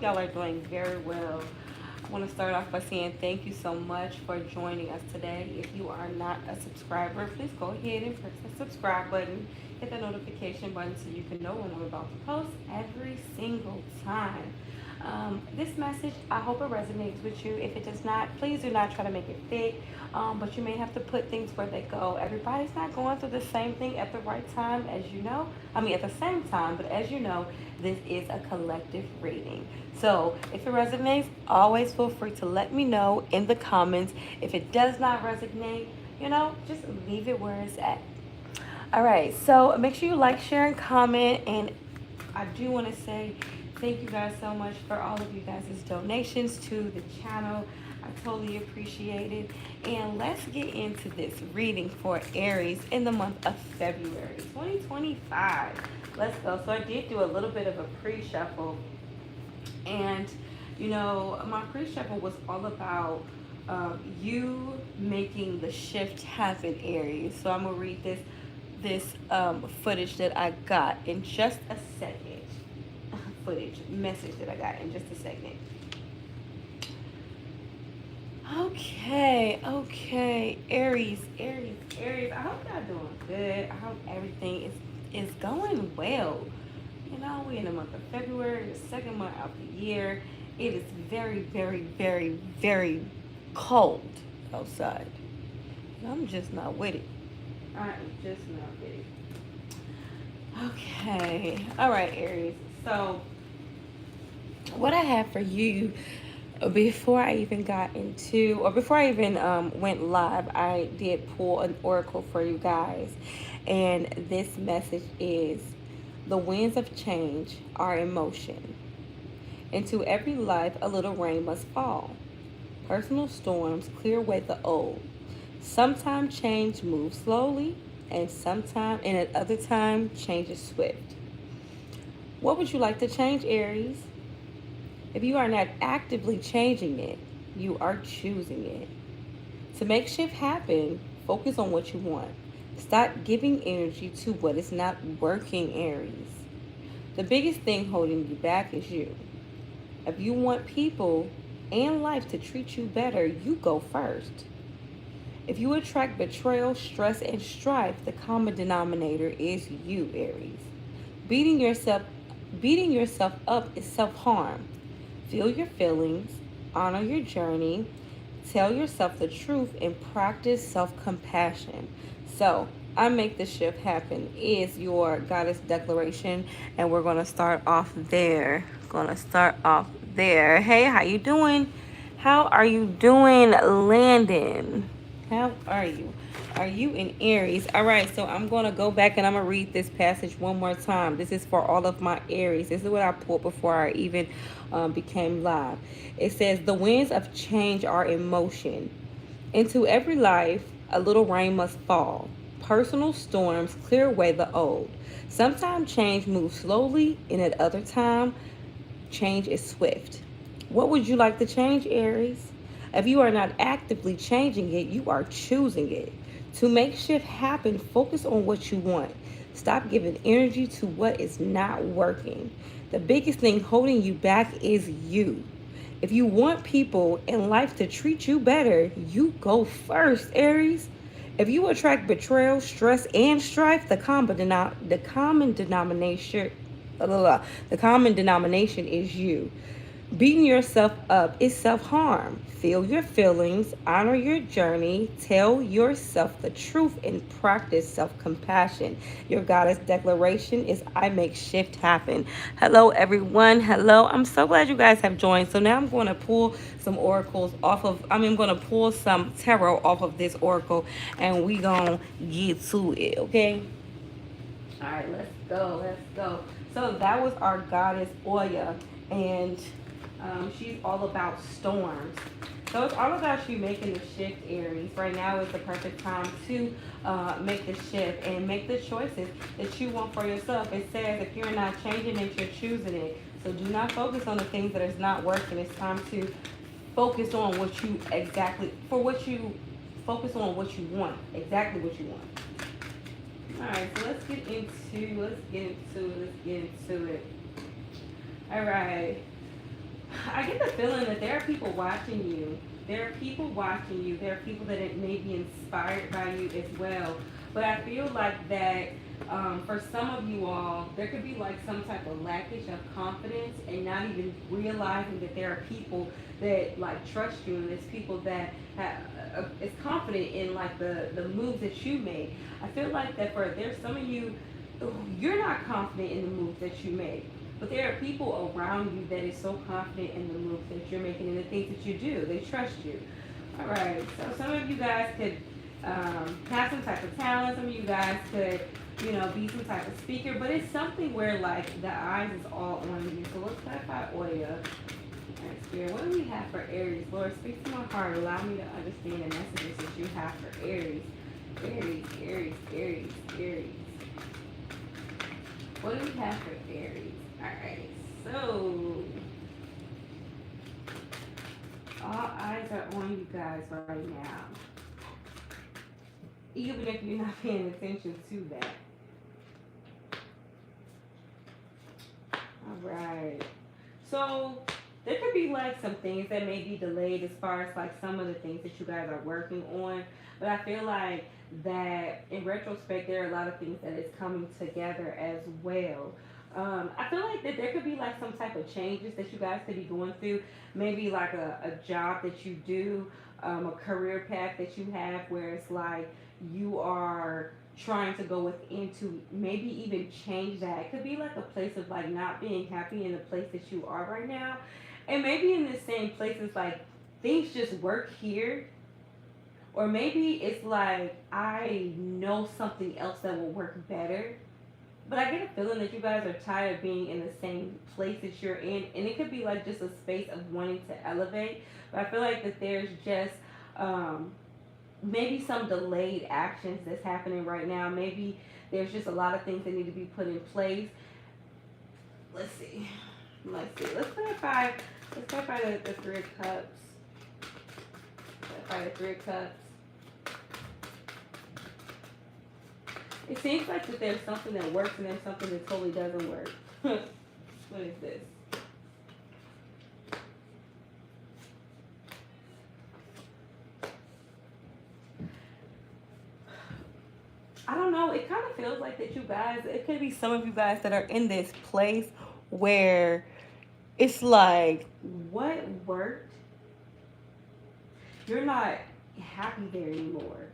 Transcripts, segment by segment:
Y'all are doing very well. I want to start off by saying thank you so much for joining us today. If you are not a subscriber, please go ahead and press the subscribe button, hit the notification button so you can know when I'm about to post every single time. This message, I hope it resonates with you. If it does not, please do not try to make it fit. But you may have to put things where they go. Everybody's not going through the same thing at the right time, as you know. I mean, at the same time, but as you know, this is a collective reading. So if it resonates, always feel free to let me know in the comments. If it does not resonate, just leave it where it's at. All right, so make sure you like, share, and comment. And I do want to say thank you guys so much for all of you guys' donations to the channel. I totally appreciate it. And let's get into this reading for Aries in the month of February 2025. Let's go. So I did do a little bit of a pre-shuffle. And, my pre-shuffle was all about you making the shift happen, Aries. So I'm going to read this footage that I got in just a second. Message that I got in just a second. Okay, Aries. I hope y'all doing good. I hope everything is going well. We're in the month of February, the second month of the year. It is very, very, very, very cold outside. I'm just not with it. I am just not with it. Okay. All right, Aries. So, what I have for you before I even went live, I did pull an oracle for you guys. And this message is: the winds of change are in motion. Into every life, a little rain must fall. Personal storms clear away the old. Sometimes change moves slowly, and at other time, change is swift. What would you like to change, Aries? If you are not actively changing it, you are choosing it. To make shift happen, focus on what you want. Stop giving energy to what is not working, Aries. The biggest thing holding you back is you. If you want people and life to treat you better, you go first. If you attract betrayal, stress, and strife, the common denominator is you, Aries. Beating yourself up is self-harm. Feel your feelings, honor your journey, tell yourself the truth, and practice self-compassion. So, I make the shift happen is your goddess declaration, and we're going to start off there. Hey, how you doing? How are you doing, Landon? How are you? Are you in Aries? All right, so I'm going to go back and I'm going to read this passage one more time. This is for all of my Aries. This is what I pulled before I even became live. It says, the winds of change are in motion. Into every life, a little rain must fall. Personal storms clear away the old. Sometimes change moves slowly, and at other time, change is swift. What would you like to change, Aries? If you are not actively changing it, you are choosing it. To make shift happen, focus on what you want. Stop giving energy to what is not working. The biggest thing holding you back is you. If you want people and life to treat you better, you go first, Aries. If you attract betrayal, stress, and strife, the common denomination is you. Beating yourself up is self-harm. Feel your feelings, honor your journey, tell yourself the truth, and practice self-compassion. Your goddess declaration is I make shift happen. Hello, everyone. Hello. I'm so glad you guys have joined. So now I'm going to pull some I'm going to pull some tarot off of this oracle, and we going to get to it, okay? All right, let's go. So that was our goddess Oya, and she's all about storms. So it's all about you making the shift, Aries. Right now is the perfect time to make the shift and make the choices that you want for yourself. It says if you're not changing it, you're choosing it. So do not focus on the things that is not working. It's time to focus on what you focus on what you want, exactly what you want. All right, so let's get into it. All right. I get the feeling that there are people watching you. There are people watching you. There are people that may be inspired by you as well. But I feel like that for some of you all, there could be like some type of lackage of confidence and not even realizing that there are people that like trust you and there's people that is confident in like the moves that you make. I feel like that for there's some of you, you're not confident in the moves that you make. But there are people around you that is so confident in the moves that you're making and the things that you do. They trust you. All right. So some of you guys could have some type of talent. Some of you guys could, you know, be some type of speaker. But it's something where like the eyes is all on you. So let's clarify Oya. All right, Spirit. What do we have for Aries? Lord, speak to my heart. Allow me to understand the messages that you have for Aries. Aries, Aries, Aries, Aries. What do we have for Aries? Alright, so all eyes are on you guys right now. Even if you're not paying attention to that. Alright. So there could be like some things that may be delayed as far as like some of the things that you guys are working on. But I feel like that in retrospect there are a lot of things that is coming together as well. I feel like that there could be like some type of changes that you guys could be going through. Maybe like a job that you do, a career path that you have where it's like you are trying to go within to maybe even change that. It could be like a place of like not being happy in the place that you are right now. And maybe in the same place it's like things just work here. Or maybe it's like I know something else that will work better. But I get a feeling that you guys are tired of being in the same place that you're in. And it could be like just a space of wanting to elevate. But I feel like that there's just maybe some delayed actions that's happening right now. Maybe there's just a lot of things that need to be put in place. Let's see. Let's clarify the Three of Cups. Clarify the Three of Cups. It seems like that there's something that works and there's something that totally doesn't work. What is this? I don't know. It kind of feels like that you guys, it could be some of you guys that are in this place where it's like, what worked? You're not happy there anymore.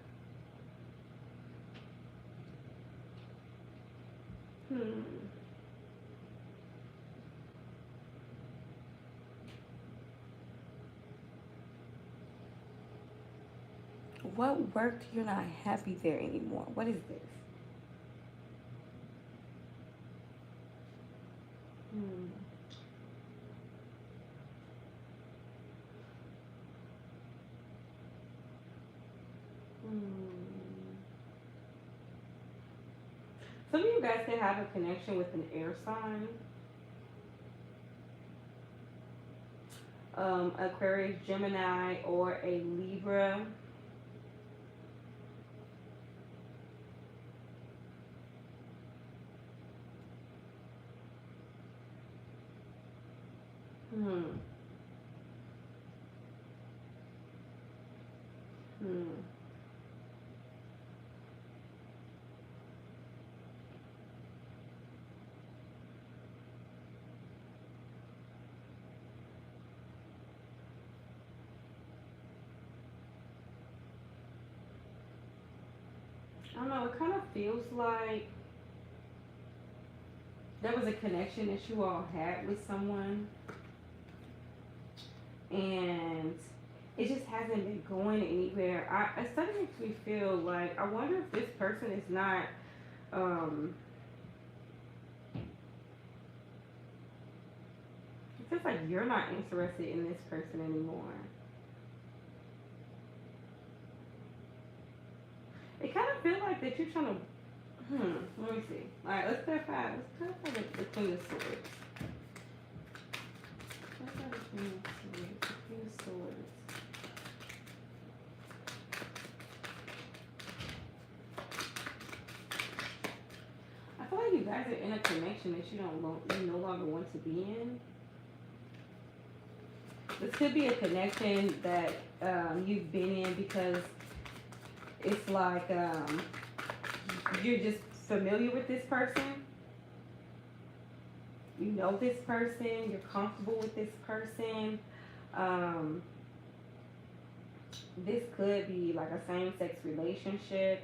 What worked? You're not happy there anymore. What is this? Hmm. Some of you guys can have a connection with an air sign. Aquarius, Gemini, or a Libra. Hmm. Hmm. I don't know, it kind of feels like there was a connection that you all had with someone and it just hasn't been going anywhere. It started makes me feel like I wonder if this person is not it feels like you're not interested in this person anymore. It kind of feels like that you're trying to let me see. Alright, let's clarify the Queen of Swords. Clarify the Queen of Swords. The Queen of Swords. I feel like you guys are in a connection that you no longer want to be in. This could be a connection that you've been in because it's like you're just familiar with this person. You know this person. You're comfortable with this person. This could be like a same-sex relationship.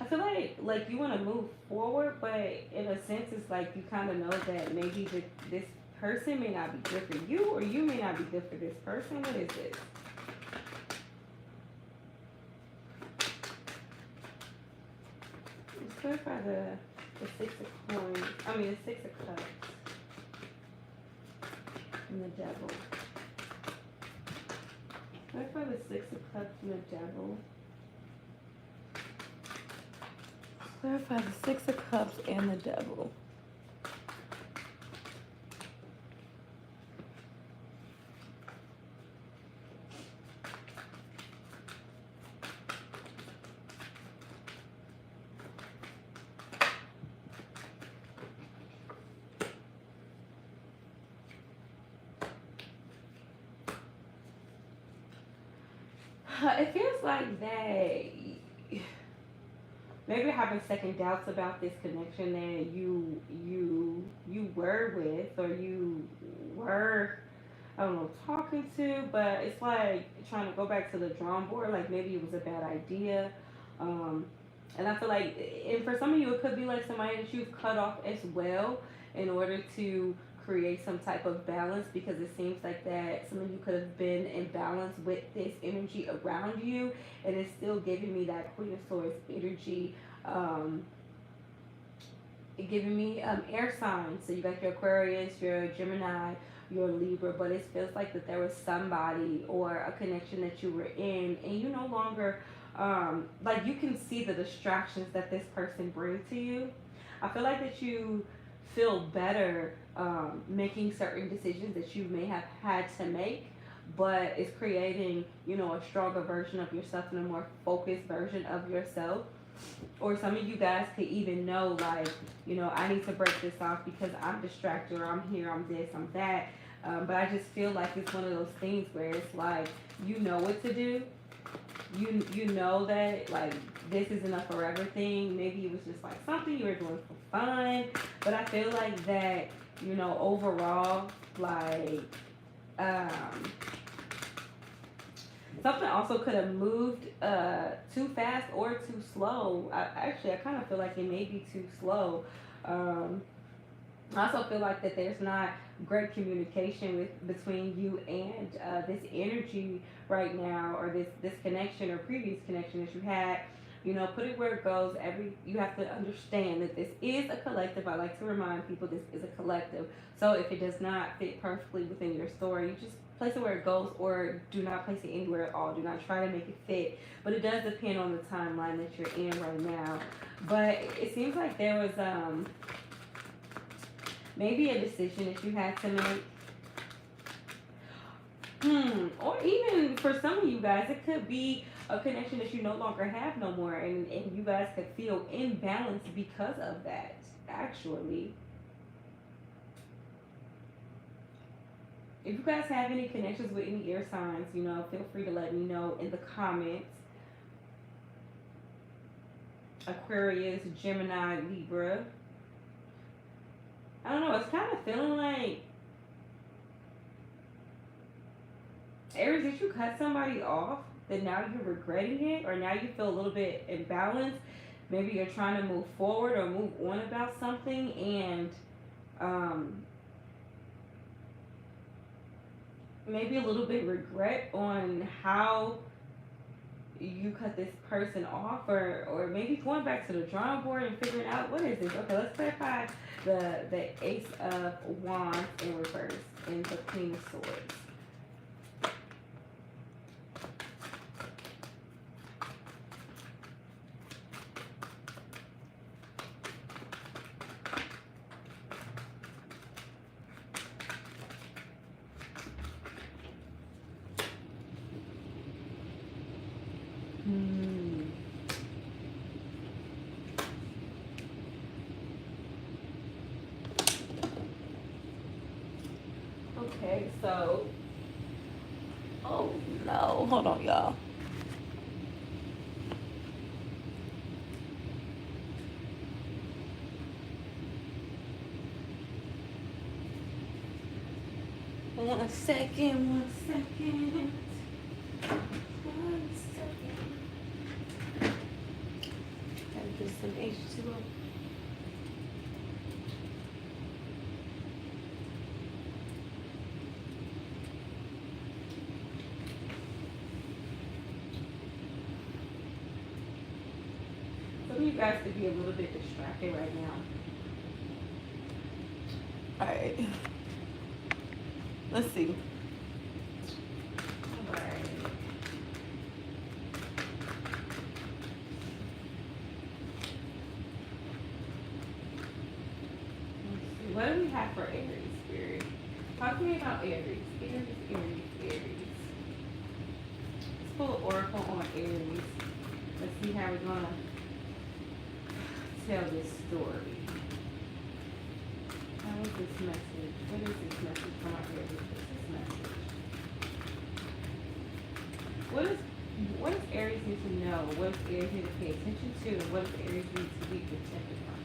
I feel like you want to move forward, but in a sense, it's like you kind of know that maybe this person may not be good for you, or you may not be good for this person. What is this? Let's clarify the Six of Coins. I mean, the Six of Cups and the Devil. Clarify the Six of Cups and the Devil. Clarify the Six of Cups and the Devil. It feels like that maybe you're having second doubts about this connection that you were with, or you were, I don't know, talking to, but it's like trying to go back to the drawing board. Like maybe it was a bad idea. Um, and I feel like, and for some of you, it could be like somebody that you've cut off as well in order to create some type of balance, because it seems like that some of you could have been in balance with this energy around you, and it's still giving me that Queen of Swords energy. Um, Giving me air signs. So you got your Aquarius, your Gemini, your Libra, but it feels like that there was somebody or a connection that you were in, and you no longer, like you can see the distractions that this person brings to you. I feel like that you feel better making certain decisions that you may have had to make, but it's creating, you know, a stronger version of yourself and a more focused version of yourself. Or some of you guys could even know, like, you know, I need to break this off because I'm distracted, or I'm here, I'm this, I'm that. But I just feel like it's one of those things where it's like you know what to do. You know that like this is enough for everything. Maybe it was just like something you were doing for fun, but I feel like that, you know, overall, like something also could have moved too fast or too slow. I kind of feel like it may be too slow. I also feel like that there's not great communication between you and this energy right now, or this connection or previous connection that you had. You know, put it where it goes. You have to understand that this is a collective. I like to remind people this is a collective. So if it does not fit perfectly within your story, you just place it where it goes, or do not place it anywhere at all. Do not try to make it fit. But it does depend on the timeline that you're in right now. But it seems like there was maybe a decision that you had to make. Or even for some of you guys, it could be a connection that you no longer have no more, and you guys could feel imbalanced because of that, actually. If you guys have any connections with any air signs, you know, feel free to let me know in the comments. Aquarius, Gemini, Libra. I don't know, it's kind of feeling like, Aries, did you cut somebody off that now you're regretting it, or now you feel a little bit imbalanced? Maybe you're trying to move forward or move on about something, and maybe a little bit regret on how you cut this person off, or maybe going back to the drawing board and figuring out what is this. Okay, let's clarify the Ace of Wands in reverse and the Queen of Swords. Okay, so, oh no, hold on, y'all. One second, one second. One second. Gotta get some H2O. Some of you guys could be a little bit distracted right now. Alright. Let's see. Alright. What do we have for Aries, Spirit? Talk to me about Aries. Aries. Let's pull an oracle on Aries. Let's see how we're gonna tell this story. How is this message? What is this message from our Aries? What's this message? What does Aries need to know? What does Aries need to pay attention to? And what does Aries need to be protected from?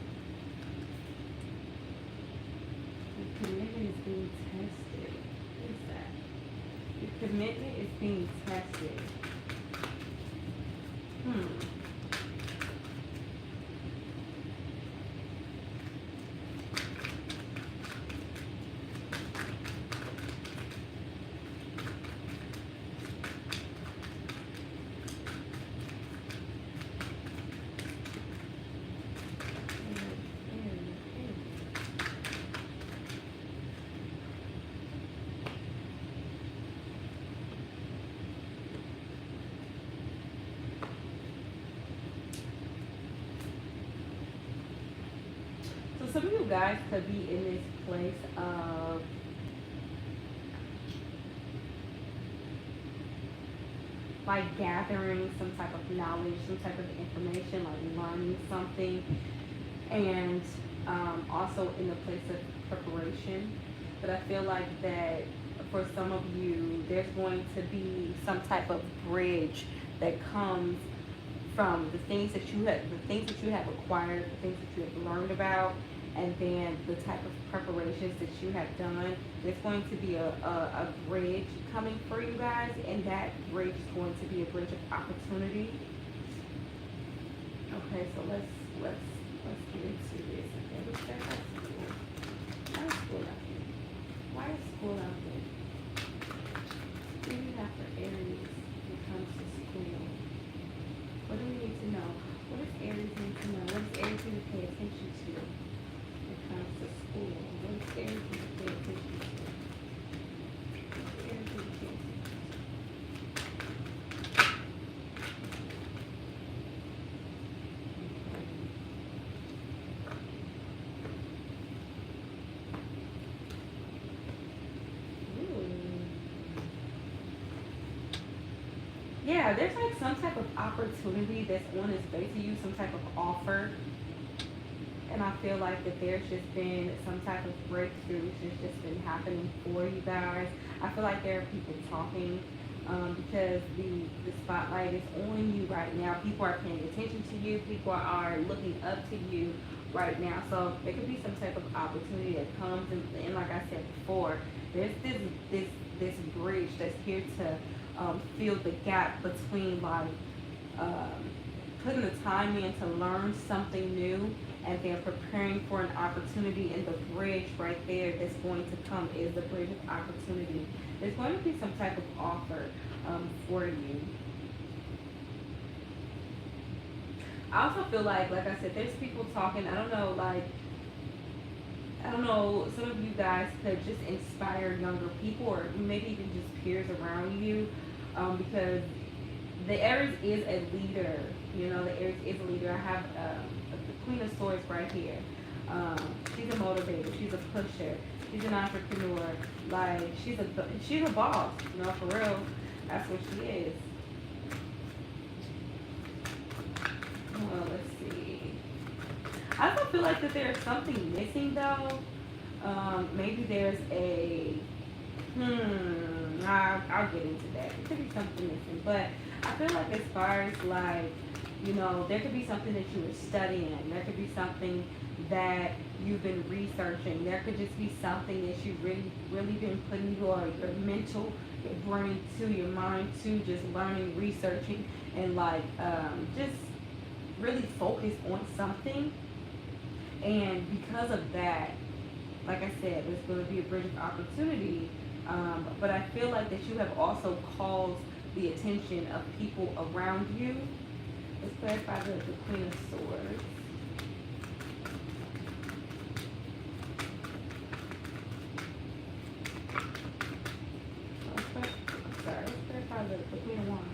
Your commitment is being tested. What is that? Your commitment is being tested. So some of you guys could be in this place of like gathering some type of knowledge, some type of information, like learning something, and also in the place of preparation. But I feel like that for some of you, there's going to be some type of bridge that comes from the things that you have acquired, the things that you have learned about, and then the type of preparations that you have done. There's going to be a bridge coming for you guys, and that bridge is going to be a bridge of opportunity. Okay, so let's get into this. Okay, let's check out school. Why is school out there? Why is school out there? What do you have for Aries when it comes to school? What do we need to know? What does Aries need to know? What does Aries need to pay attention to when it comes to school? What does Aries need to pay attention to? What does Aries need to pay attention to? Yeah, there's like some type of opportunity that's on its way to you, some type of offer. And I feel like that there's just been some type of breakthrough that's just been happening for you guys. I feel like there are people talking because the spotlight is on you right now. People are paying attention to you. People are looking up to you right now. So there could be some type of opportunity that comes. And like I said before, there's this bridge that's here to fill the gap between like putting the time in to learn something new and then preparing for an opportunity. And the bridge right there that's going to come is the bridge of opportunity. There's going to be some type of offer for you. I also feel like I said, there's people talking. I don't know, some of you guys could just inspire younger people or maybe even just peers around you, because the Aries is a leader. You know, the Aries is a leader. I have the Queen of Swords right here. She's a motivator. She's a pusher. She's an entrepreneur. Like, she's a boss. You know, for real. That's what she is. Let's see. I also feel like that there's something missing though. Maybe there's a I'll get into that. It could be something missing, but I feel like as far as like, you know, there could be something that you were studying. There could be something that you've been researching. There could just be something that you've really been putting your mental, your brain to, your mind to, just learning, researching, and like just really focus on something. And because of that, like I said, there's going to be a bridge of opportunity. But I feel like that you have also caused the attention of people around you. Let's clarify the Queen of Swords. Let's clarify the Queen of Wands.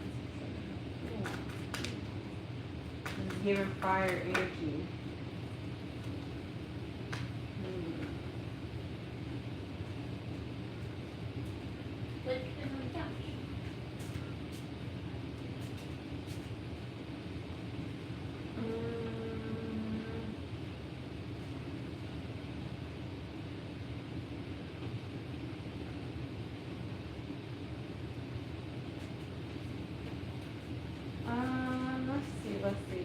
This is giving fire energy. Let's see.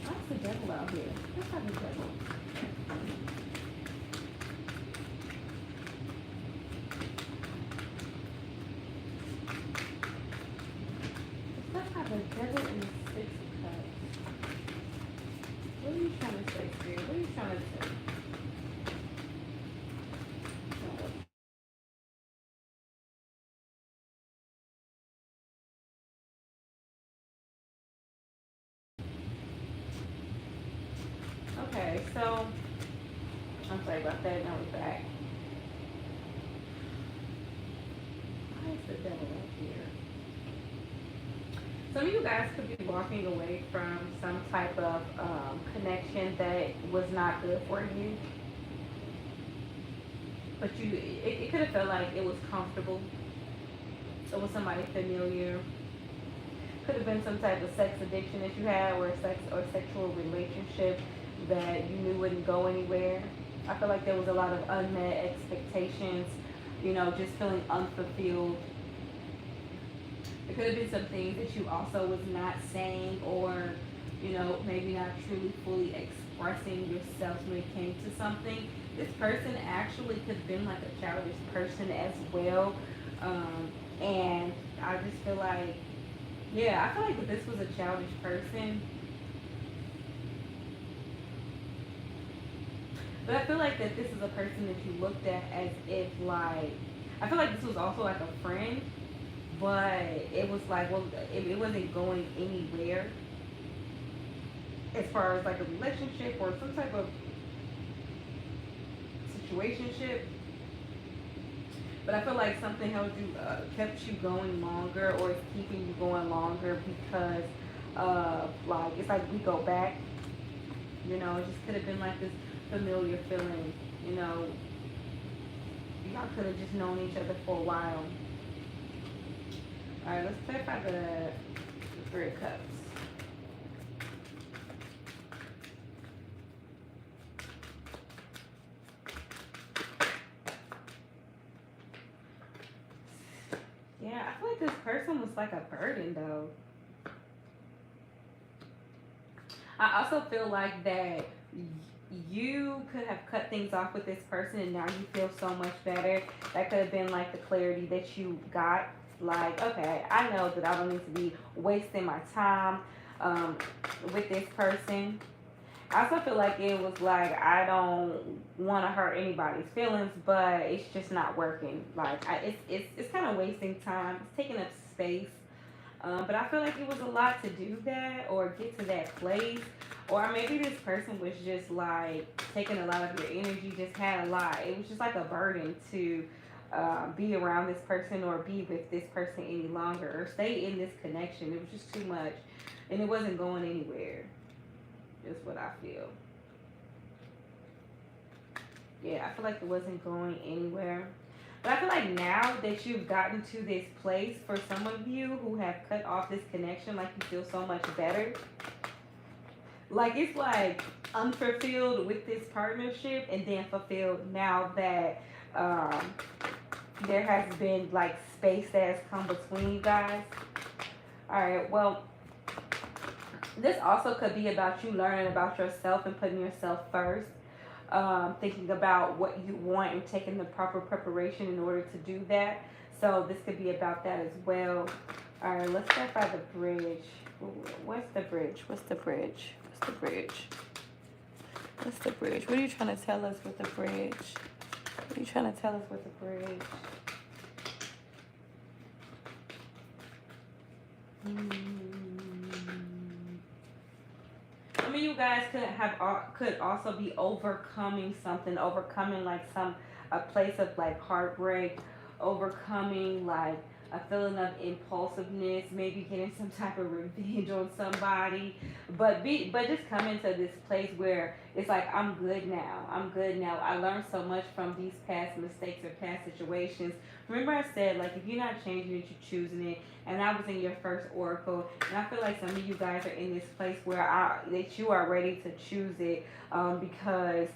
What's the devil out here? Let's have the devil. Let's have the devil in the Six of Cups. What are you trying to say, Spirit? What are you trying to say? Okay, so I'm sorry about that. Now we're back. Why is the devil up here? Some of you guys could be walking away from some type of connection that was not good for you. But it could have felt like it was comfortable. It was somebody familiar. Could have been some type of sex addiction that you had, or sexual relationship that you knew wouldn't go anywhere. I feel like there was a lot of unmet expectations, you know, just feeling unfulfilled. There could have been some things that you also was not saying, or, you know, maybe not truly fully expressing yourself when it came to something. This person actually could have been like a childish person as well. And I just feel like, yeah, I feel like that this was a childish person. But I feel like that this is a person that you looked at as if like, I feel like this was also like a friend, but it was like, well, it wasn't going anywhere as far as like a relationship or some type of situationship. But I feel like something held you, kept you going longer, or is keeping you going longer because like, it's like we go back, you know, it just could have been like this familiar feeling, you know, y'all could have just known each other for a while. All right, let's clarify the Three of Cups. Yeah, I feel like this person was like a burden though. I also feel like that you could have cut things off with this person and now you feel so much better. That could have been like the clarity that you got. Like, okay, I know that I don't need to be wasting my time with this person. I also feel like it was like, I don't want to hurt anybody's feelings, but it's just not working. Like, it's kind of wasting time. It's taking up space. But I feel like it was a lot to do that or get to that place. Or maybe this person was just like taking a lot of your energy, just had a lot. It was just like a burden to be around this person or be with this person any longer or stay in this connection. It was just too much and it wasn't going anywhere. Is what I feel. Yeah, I feel like it wasn't going anywhere. But I feel like now that you've gotten to this place, for some of you who have cut off this connection, like you feel so much better. Like it's like unfulfilled with this partnership, and then fulfilled now that um, there has been like space that has come between you guys. All right. Well, this also could be about you learning about yourself and putting yourself first. Thinking about what you want and taking the proper preparation in order to do that. So this could be about that as well. All right, let's start by the bridge. What's the bridge? What's the bridge? What's the bridge? What's the bridge? What are you trying to tell us with the bridge? What are you trying to tell us with the bridge? I mean, you guys could also be overcoming something, overcoming like a place of like heartbreak, overcoming like a feeling of impulsiveness, maybe getting some type of revenge on somebody, but just coming to this place where it's like I'm good now. I'm good now. I learned so much from these past mistakes or past situations. Remember I said like if you're not changing it, you're choosing it. And I was in your first oracle, and I feel like some of you guys are in this place where that you are ready to choose it, because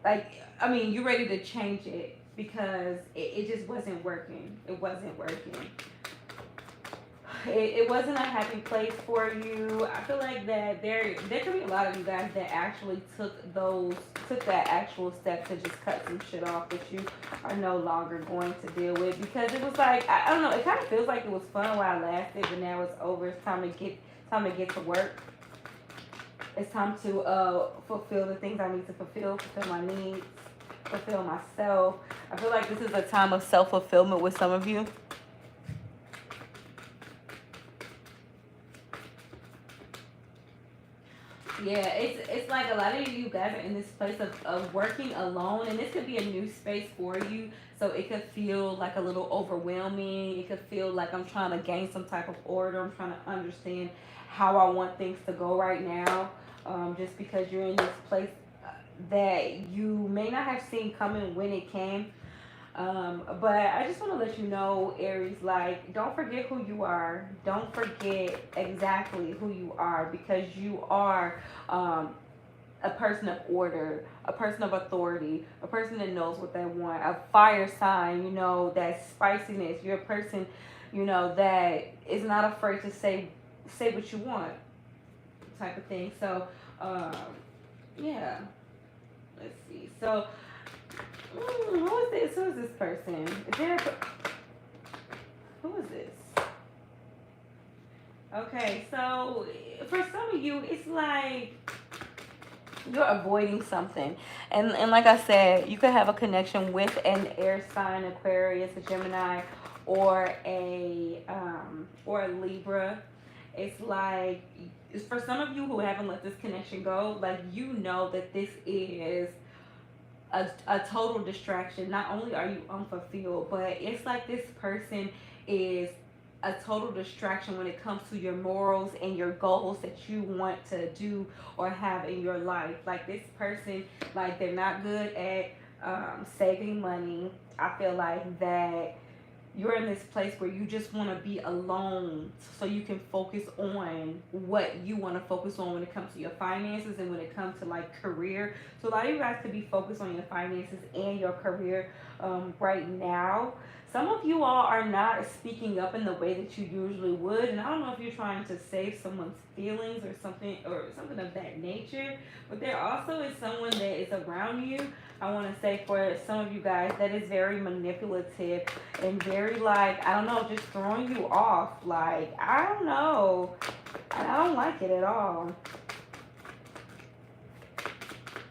like I mean you're ready to change it because it just wasn't working. It wasn't working. It wasn't a happy place for you. I feel like that there could be a lot of you guys that actually took that actual step to just cut some shit off that you are no longer going to deal with, because it was like I don't know, it kind of feels like it was fun while it lasted, but now it's over. It's time to get to work. It's time to fulfill the things I need to fulfill my needs, fulfill myself. I feel like this is a time of self-fulfillment with some of you. Yeah, it's like a lot of you guys are in this place of working alone, and this could be a new space for you. So it could feel like a little overwhelming. It could feel like I'm trying to gain some type of order. I'm trying to understand how I want things to go right now. Just because you're in this place that you may not have seen coming when it came. But I just want to let you know, Aries, like, don't forget who you are. Don't forget exactly who you are, because you are a person of order, a person of authority, a person that knows what they want, a fire sign, that spiciness. You're a person, that is not afraid to say what you want, type of thing. So, yeah, let's see. So, who is this? Who is this person? Who is this? Okay, so for some of you, it's like you're avoiding something, and like I said, you could have a connection with an air sign, Aquarius, a Gemini, or a Libra. It's like for some of you who haven't let this connection go, like that this is a total distraction. Not only are you unfulfilled, but it's like this person is a total distraction when it comes to your morals and your goals that you want to do or have in your life. Like this person, like they're not good at saving money. I feel like that you're in this place where you just want to be alone so you can focus on what you want to focus on when it comes to your finances and when it comes to like career. So a lot of you guys could be focused on your finances and your career right now. Some of you all are not speaking up in the way that you usually would, and I don't know if you're trying to save someone's feelings or something of that nature, but there also is someone that is around you. I want to say for some of you guys that is very manipulative and very like, I don't know, just throwing you off. Like, I don't know. I don't like it at all.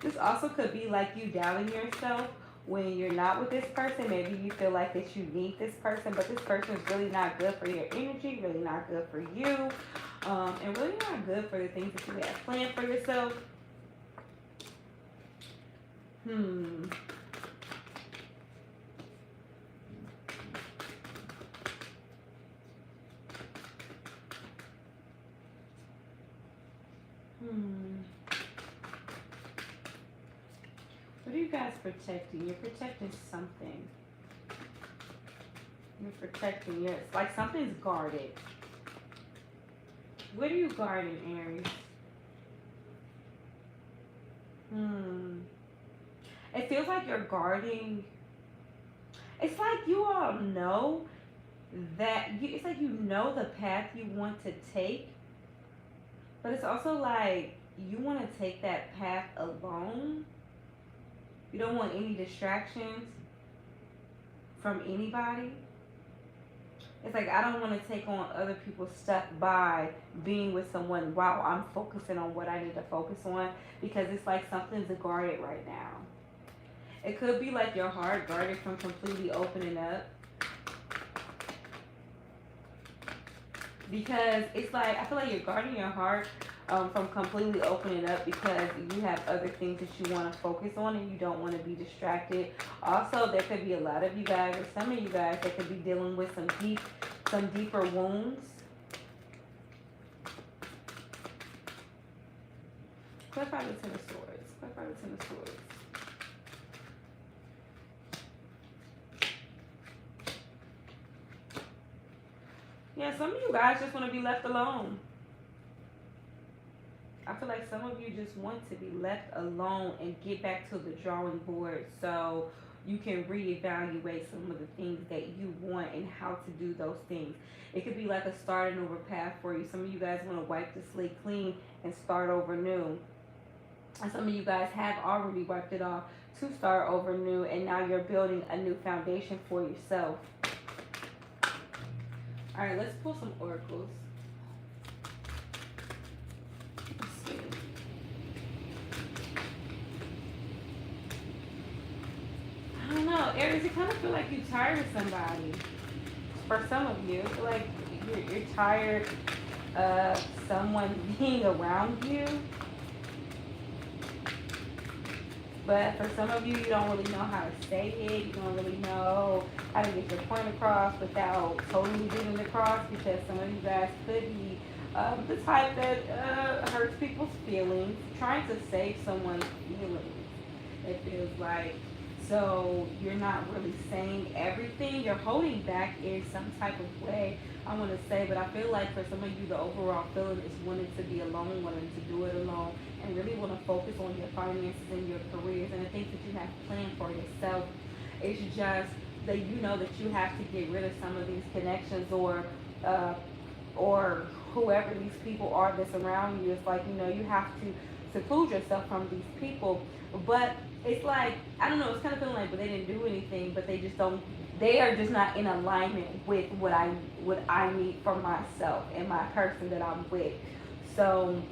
This also could be like you doubting yourself when you're not with this person. Maybe you feel like that you need this person, but this person is really not good for your energy, really not good for you, and really not good for the things that you have planned for yourself. What are you guys protecting? You're protecting something. You're protecting it's like something's guarded. What are you guarding, Aries? It feels like you're guarding. It's like you all know it's like you know the path you want to take, but it's also like you want to take that path alone. You don't want any distractions from anybody. It's like I don't want to take on other people's stuff by being with someone while I'm focusing on what I need to focus on, because it's like something's guarded right now. It could be like your heart guarded from completely opening up, because it's like I feel like you're guarding your heart from completely opening up because you have other things that you want to focus on and you don't want to be distracted. Also, there could be a lot of you guys, or some of you guys, that could be dealing with some deeper wounds. Clarify the Ten of Swords. Clarify the Ten of Swords. Yeah, some of you guys just want to be left alone. I feel like some of you just want to be left alone and get back to the drawing board so you can reevaluate some of the things that you want and how to do those things. It could be like a starting over path for you. Some of you guys want to wipe the slate clean and start over new. And some of you guys have already wiped it off to start over new, and now you're building a new foundation for yourself. All right, let's pull some oracles. I don't know, Aries, you kind of feel like you're tired of somebody. For some of you, I feel like you're tired of someone being around you. But for some of you, you don't really know how to say it. You don't really know how to get your point across without totally getting it across, because some of you guys could be the type that hurts people's feelings, trying to save someone's feelings, it feels like. So you're not really saying everything. You're holding back in some type of way, I want to say. But I feel like for some of you, the overall feeling is wanting to be alone, wanting to do it alone, and really want to focus on your finances and your careers and the things that you have planned for yourself. It's just that you know that you have to get rid of some of these connections or whoever these people are that's around you. It's like, you know, you have to seclude yourself from these people. But it's like, I don't know, it's kind of feeling like, but they didn't do anything, but they just don't, they are just not in alignment with what I need for myself and my person that I'm with. So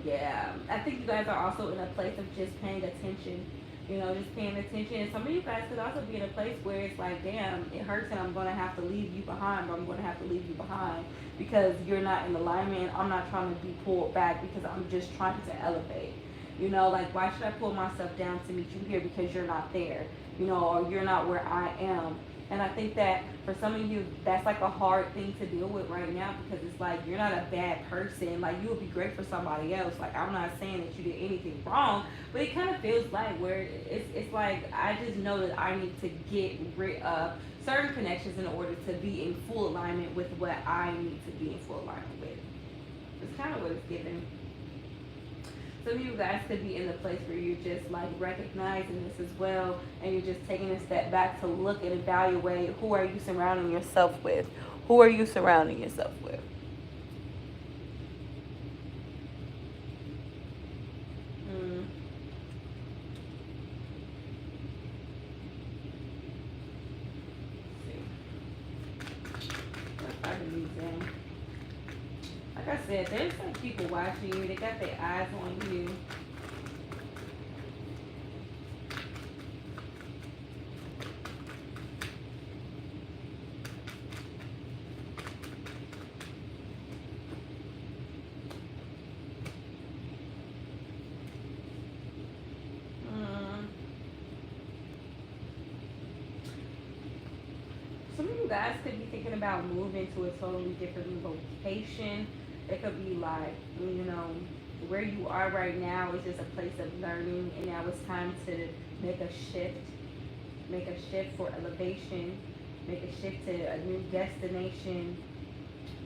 yeah, I think you guys are also in a place of just paying attention, you know, just paying attention. And some of you guys could also be in a place where it's like, damn, it hurts and I'm going to have to leave you behind, or I'm going to have to leave you behind because you're not in alignment. I'm not trying to be pulled back because I'm just trying to elevate. You know, like, why should I pull myself down to meet you here because you're not there, you know, or you're not where I am. And I think that for some of you, that's like a hard thing to deal with right now, because it's like, you're not a bad person. Like, you would be great for somebody else. Like, I'm not saying that you did anything wrong, but it kind of feels like where it's like, I just know that I need to get rid of certain connections in order to be in full alignment with what I need to be in full alignment with. It's kind of what it's giving. Some of you guys could be in the place where you're just like recognizing this as well, and you're just taking a step back to look and evaluate, who are you surrounding yourself with? Who are you surrounding yourself with? Like I said, there's some people watching you. They got their eyes on you. Some of you guys could be thinking about moving to a totally different location. It could be like, you know, where you are right now is just a place of learning, and now it's time to make a shift for elevation, make a shift to a new destination.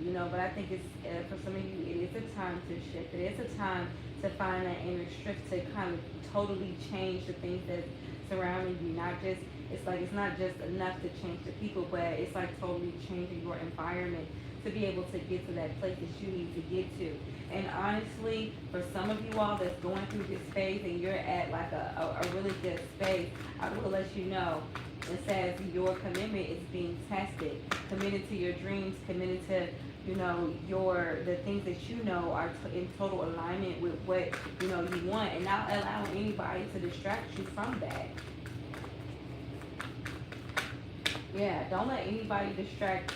You know, but I think it's for some of you, it is a time to shift. It is a time to find that inner strength to kind of totally change the things that surrounding you. Not just it's like it's not just enough to change the people, but it's like totally changing your environment to be able to get to that place that you need to get to. And honestly, for some of you all that's going through this phase and you're at like a really good space, I will let you know. It says your commitment is being tested. Committed to your dreams, committed to, you know, the things that you know are in total alignment with what, you know, you want, and not allowing anybody to distract you from that. Yeah, don't let anybody distract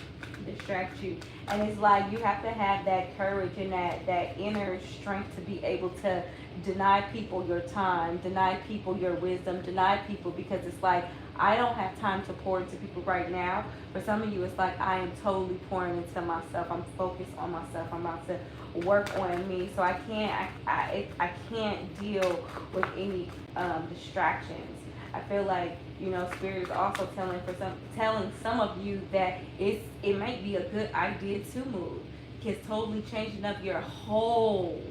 you. And it's like you have to have that courage and that inner strength to be able to deny people your time, deny people your wisdom, deny people, because it's like, I don't have time to pour into people right now. For some of you, it's like I am totally pouring into myself. I'm focused on myself. I'm about to work on me. So I can't deal with any distractions. I feel like, you know, Spirit is also telling some of you that it might be a good idea to move. Because totally changing up your whole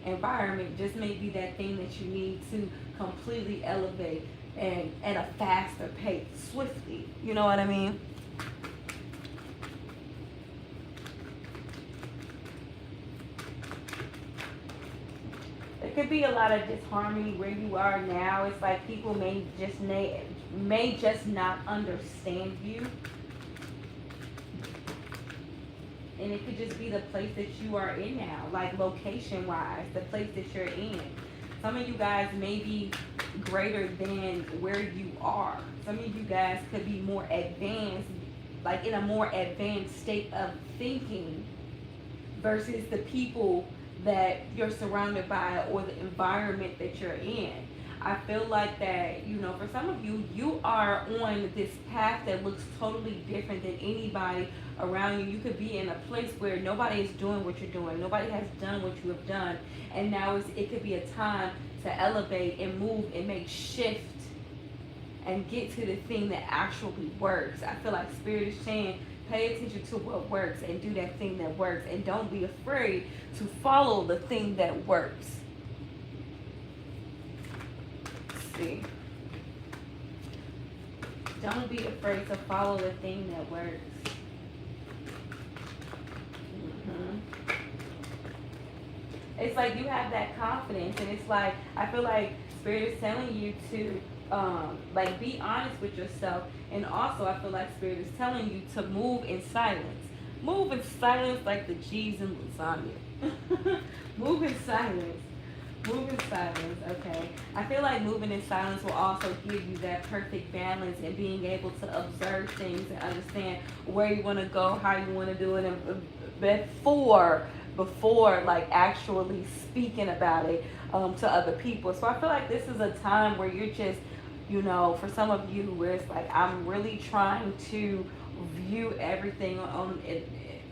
environment just may be that thing that you need to completely elevate and at a faster pace, swiftly. You know what I mean? There could be a lot of disharmony where you are now. It's like people may just not understand you. And it could just be the place that you are in now, like location-wise, the place that you're in. Some of you guys may be greater than where you are. Some of you guys could be more advanced, like in a more advanced state of thinking versus the people that you're surrounded by or the environment that you're in. I feel like that, you know, for some of you, you are on this path that looks totally different than anybody around you. You could be in a place where nobody is doing what you're doing. Nobody has done what you have done. And now it could be a time to elevate and move and make shift and get to the thing that actually works. I feel like Spirit is saying, pay attention to what works and do that thing that works. And don't be afraid to follow the thing that works. See? Don't be afraid to follow the thing that works. It's like you have that confidence, and it's like, I feel like Spirit is telling you to like be honest with yourself, and also I feel like Spirit is telling you to move in silence. Move in silence like the G's in lasagna. Move in silence. Move in silence, okay? I feel like moving in silence will also give you that perfect balance and being able to observe things and understand where you want to go, how you want to do it, and before like actually speaking about it to other people. So I feel like this is a time where you're just, you know, for some of you where it's like, I'm really trying to view everything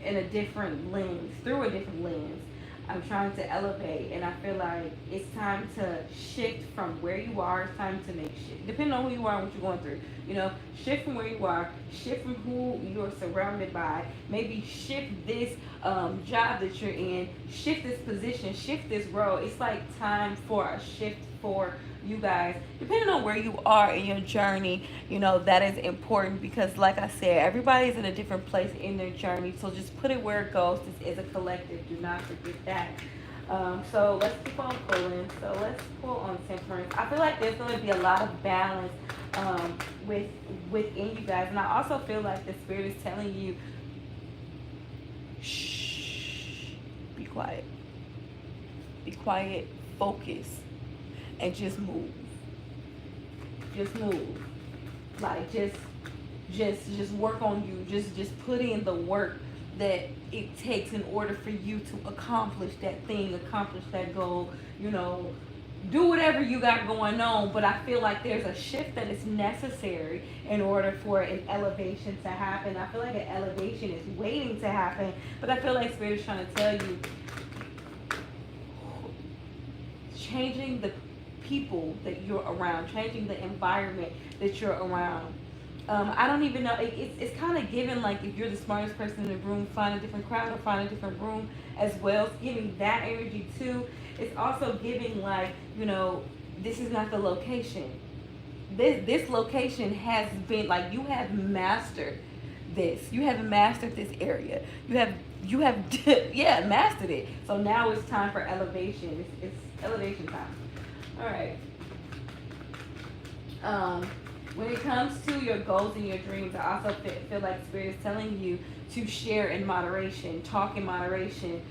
in a different lens, through a different lens. I'm trying to elevate, and I feel like it's time to shift from where you are. It's time to make shift, depending on who you are and what you're going through. You know, shift from where you are, shift from who you're surrounded by. Maybe shift this job that you're in, shift this position, shift this role. It's like time for a shift for you guys, depending on where you are in your journey. You know, that is important because, like I said, everybody's in a different place in their journey. So just put it where it goes. This is a collective. Do not forget that. So let's keep on pulling. So let's pull on Temperance. I feel like there's going to be a lot of balance within you guys, and I also feel like the Spirit is telling you, shh, be quiet, focus. And just move. Just move. Like just work on you. Just put in the work that it takes in order for you to accomplish that thing, accomplish that goal. You know, do whatever you got going on. But I feel like there's a shift that is necessary in order for an elevation to happen. I feel like an elevation is waiting to happen. But I feel like Spirit is trying to tell you, changing the people that you're around, changing the environment that you're around I don't even know. It's kind of giving like if you're the smartest person in the room, find a different crowd or find a different room as well. It's giving that energy too. It's also giving like, this is not the location. This location has been like you have mastered this. You have mastered this area. You have yeah, mastered it. So now it's time for elevation. It's elevation time. All right. When it comes to your goals and your dreams, I also feel like Spirit is telling you to share in moderation, talk in moderation.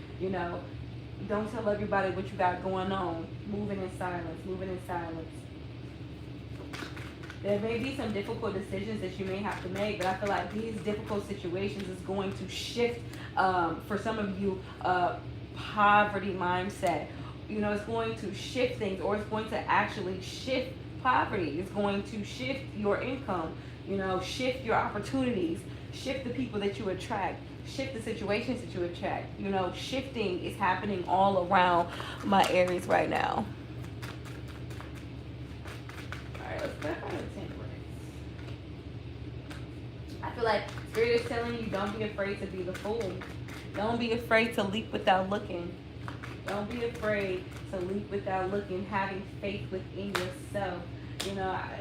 Don't tell everybody what you got going on. Moving in silence, moving in silence. There may be some difficult decisions that you may have to make, but I feel like these difficult situations is going to shift, for some of you, poverty mindset. It's going to shift things, or it's going to actually shift poverty. It's going to shift your income, shift your opportunities, shift the people that you attract, shift the situations that you attract. Shifting is happening all around my Aries right now. All right, let's back on the temperance. I feel like Spirit is telling you, don't be afraid to be the fool. Don't be afraid to leap without looking. Don't be afraid to leap without looking, having faith within yourself.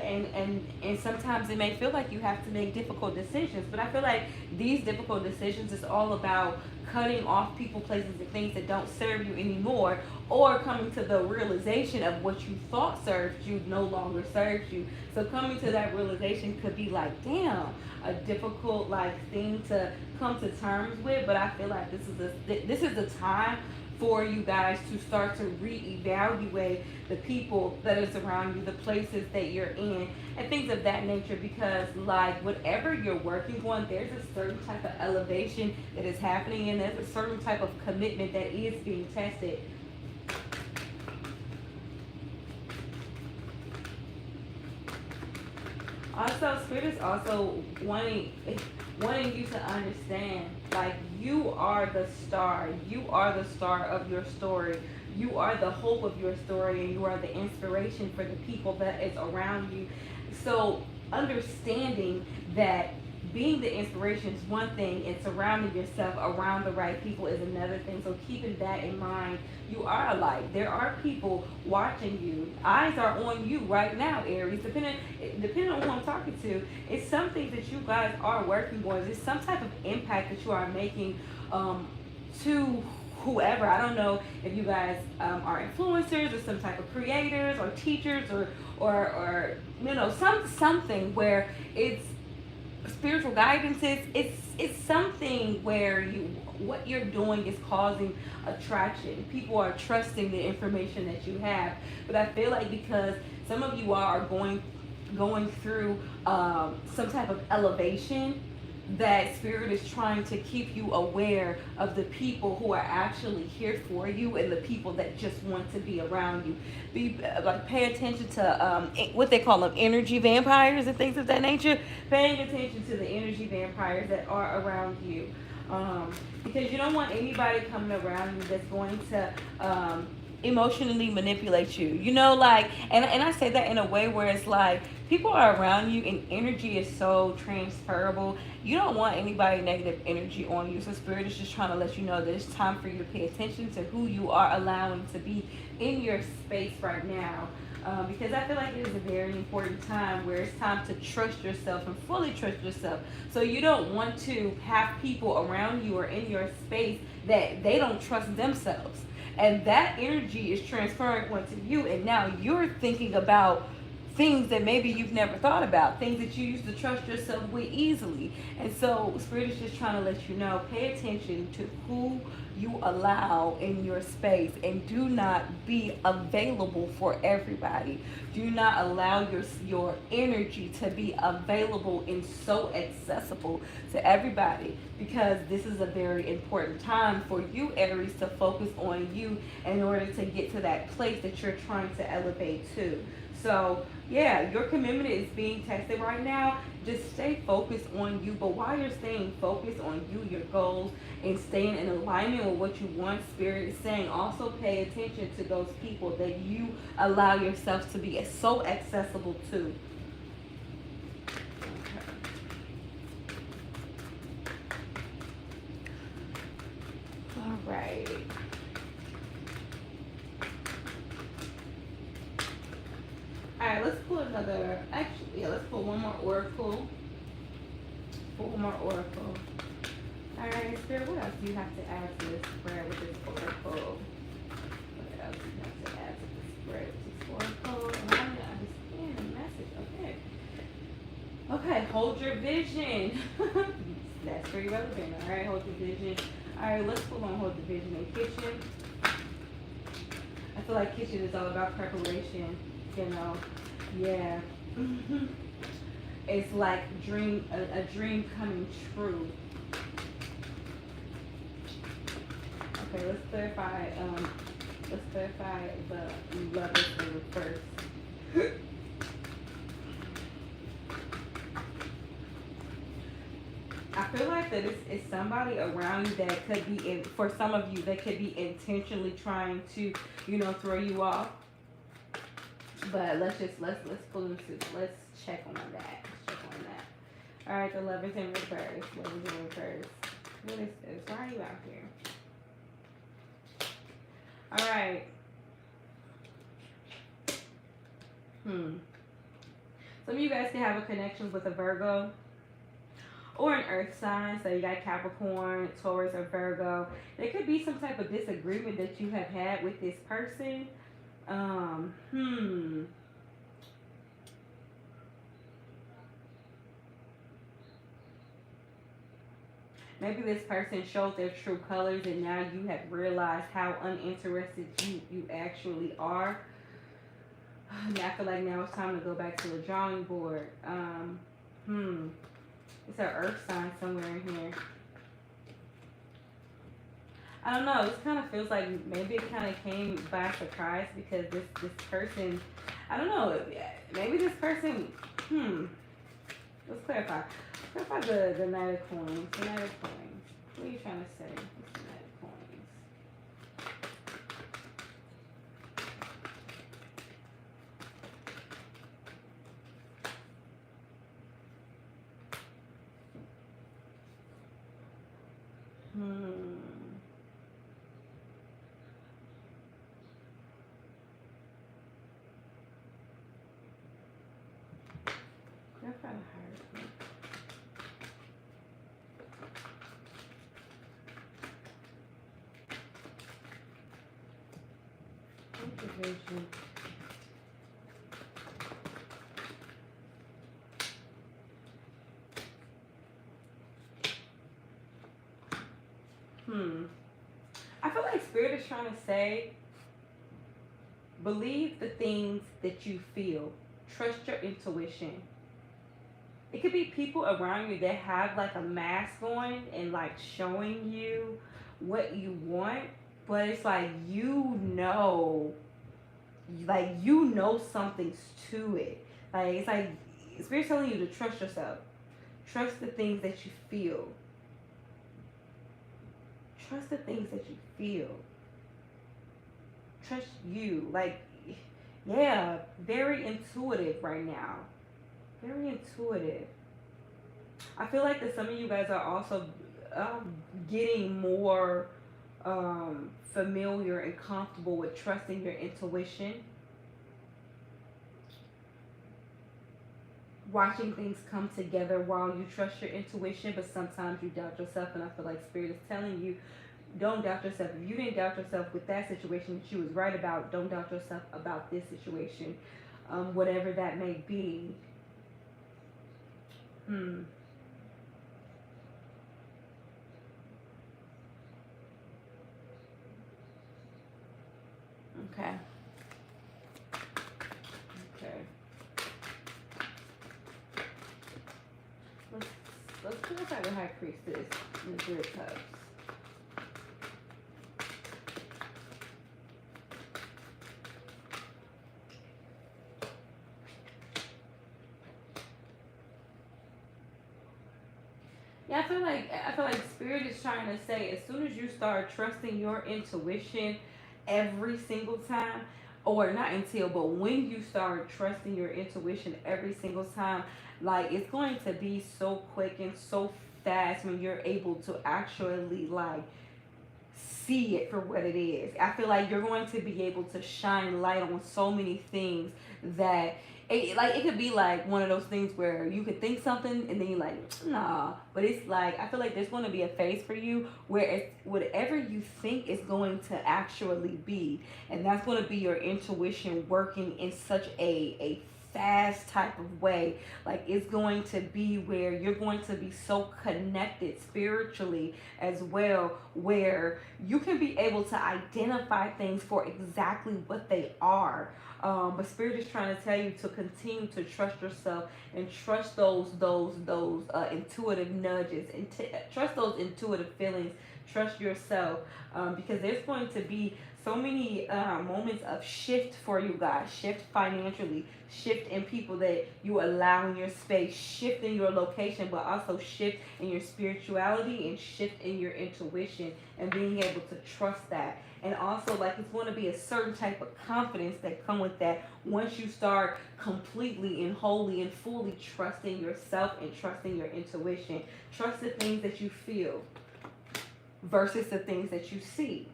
And sometimes it may feel like you have to make difficult decisions, but I feel like these difficult decisions is all about cutting off people, places, and things that don't serve you anymore, or coming to the realization of what you thought served you no longer serves you. So coming to that realization could be like, damn, a difficult thing to come to terms with, but I feel like this is the time for you guys to start to reevaluate the people that is around you, the places that you're in, and things of that nature, because whatever you're working on, there's a certain type of elevation that is happening, and there's a certain type of commitment that is being tested. Also, Spirit is also wanting you to understand, you are the star. You are the star of your story. You are the hope of your story, and you are the inspiration for the people that is around you. So understanding that being the inspiration is one thing, and surrounding yourself around the right people is another thing. So keeping that in mind, you are a light. There are people watching you. Eyes are on you right now, Aries. Depending on who I'm talking to, it's some things that you guys are working on. It's some type of impact that you are making to whoever. I don't know if you guys are influencers or some type of creators or teachers or something where it's spiritual guidance. It's something where what you're doing is causing attraction. People are trusting the information that you have. But I feel like because some of you are going through some type of elevation, that Spirit is trying to keep you aware of the people who are actually here for you and the people that just want to be around you. Pay attention to what they call them, energy vampires and things of that nature. Paying attention to the energy vampires that are around you, because you don't want anybody coming around you that's going to emotionally manipulate you, and I say that in a way where it's like people are around you and energy is so transferable. You don't want anybody negative energy on you. So Spirit is just trying to let you know that it's time for you to pay attention to who you are allowing to be in your space right now. Because I feel like it is a very important time where it's time to trust yourself and fully trust yourself. So you don't want to have people around you or in your space that they don't trust themselves. And that energy is transferring onto you, and now you're thinking about things that maybe you've never thought about, things that you used to trust yourself with easily. And so Spirit is just trying to let you know, pay attention to who you allow in your space, and do not be available for everybody. Do not allow your energy to be available and so accessible to everybody, because this is a very important time for you, Aries, to focus on you in order to get to that place that you're trying to elevate to. So yeah, your commitment is being tested right now. Just stay focused on you. But while you're staying focused on you, your goals, and staying in alignment with what you want, Spirit is saying also pay attention to those people that you allow yourself to be so accessible to. Okay. right. All right, let's pull another. Actually, yeah, let's pull one more oracle. Pull one more oracle. All right, Spirit, what else do you have to add to this spread with this oracle? What else do you have to add to this spread with this oracle? And I don't understand the message. Okay. Okay, hold your vision. That's very relevant. All right, hold your vision. All right, let's pull on hold the vision in kitchen. I feel like kitchen is all about preparation. You know, yeah. It's like a dream coming true. Okay, let's clarify the lovers in first. I feel like that it's somebody around you that could be, for some of you, that could be intentionally trying to, throw you off. But let's pull into, let's check on that. Let's check on that. All right, the lovers in reverse. Lovers in reverse. What is this? Why are you out here? All right. Some of you guys can have a connection with a Virgo or an earth sign. So you got Capricorn, Taurus, or Virgo. There could be some type of disagreement that you have had with this person. Maybe this person showed their true colors and now you have realized how uninterested you actually are. I feel like now it's time to go back to the drawing board. It's an earth sign somewhere in here. I don't know. This kind of feels like maybe it kind of came by surprise because this person, I don't know. Maybe this person, let's clarify. Clarify the Knight of Coins. The Knight of Coins. What are you trying to say? What's the Knight of Coins? Clarify the Hierophant. Motivation. I feel like Spirit is trying to say, believe the things that you feel. Trust your intuition. It could be people around you that have like a mask on and like showing you what you want, but it's like something's to it. Like it's like Spirit's telling you to trust yourself. Trust the things that you feel. Trust the things that you feel. Trust you. Like, yeah, very intuitive right now. Very intuitive. I feel like that some of you guys are also getting more familiar and comfortable with trusting your intuition. Watching things come together while you trust your intuition, but sometimes you doubt yourself, and I feel like Spirit is telling you, don't doubt yourself. If you didn't doubt yourself with that situation that you was right about, don't doubt yourself about this situation, whatever that may be. Okay. Let's clarify the High Priestess and the Three of Cups. Yeah, I feel like Spirit is trying to say, as soon as you start trusting your intuition every single time, or not until, but when you start trusting your intuition every single time, like it's going to be so quick and so fast when you're able to actually like see it for what it is. I feel like you're going to be able to shine light on so many things that it could be like one of those things where you could think something and then you're like, nah. But it's like, I feel like there's going to be a phase for you where it's whatever you think is going to actually be, and that's going to be your intuition working in such a fast type of way. Like, it's going to be where you're going to be so connected spiritually as well, where you can be able to identify things for exactly what they are. But Spirit is trying to tell you to continue to trust yourself and trust those intuitive nudges, and trust those intuitive feelings. Trust yourself, because there's going to be so many moments of shift for you guys. Shift financially, shift in people that you allow in your space, shift in your location, but also shift in your spirituality and shift in your intuition, and being able to trust that. And also, like, it's going to be a certain type of confidence that come with that once you start completely and wholly and fully trusting yourself and trusting your intuition. Trust the things that you feel versus the things that you see.